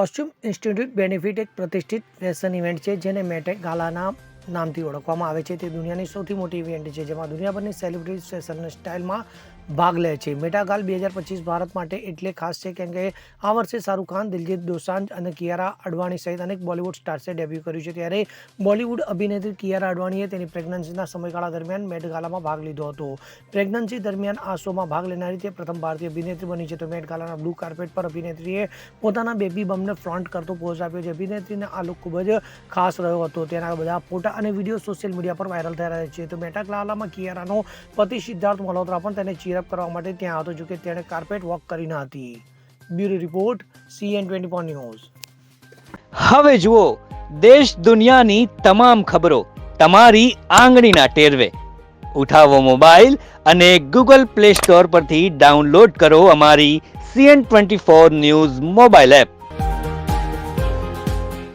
Costume institute benefit એક પ્રતિષ્ઠિત fashion event છે જેને મેટ ગાલાના નામથી ઓળખવામાં આવે છે. તે દુનિયાની સૌથી મોટી ઇવેન્ટ છે જેમાં દુનિયાભરની સેલિબ્રિટીઝ ફેશન સ્ટાઇલમાં ભાગ લે છે. મેટાગાલ 2025 ભારત માટે એટલે ખાસ છે કેમ કે આ વર્ષે શાહરૂખ ખાન, દિલજીત દોસાંઝ અને કિયારા અડવાણી સહિત અનેક બોલિવૂડ સ્ટાર્સે ડેબ્યુ કર્યું છે. ત્યારે બોલિવૂડ અભિનેત્રી કિયારા અડવાણીએ તેની પ્રેગ્નન્સીના સમયગાળા દરમિયાન મેટ ગાલામાં ભાગ લીધો હતો. પ્રેગ્નન્સી દરમિયાન આ શોમાં ભાગ લેનારી તે પ્રથમ ભારતીય અભિનેત્રી બની છે. તો મેટ ગાલાના બ્લુ કાર્પેટ પર અભિનેત્રીએ પોતાના બેબી બમને ફ્રોન્ટ કરતો પોઝ આપ્યો છે. અભિનેત્રીને આ લુક ખૂબ જ ખાસ રહ્યો હતો. તેના બધા ફોટા અને વિડીયો સોશિયલ મીડિયા પર વાયરલ થઈ રહ્યા છે. તો મેટ ગાલામાં કિયારાનો પતિ સિદ્ધાર્થ મલ્હોત્રા પણ તેને ચીરઅપ કરવા માટે ત્યાં હતો, જોકે તેણે કાર્પેટ વોક કરી ન હતી. Bureau report CN24 news. હવે જુઓ દેશ દુનિયાની તમામ ખબરો તમારી આંગળીના ટેરવે. ઉઠાવો મોબાઈલ અને Google Play Store પરથી ડાઉનલોડ કરો અમારી CN24 ન્યૂઝ મોબાઈલ એપ.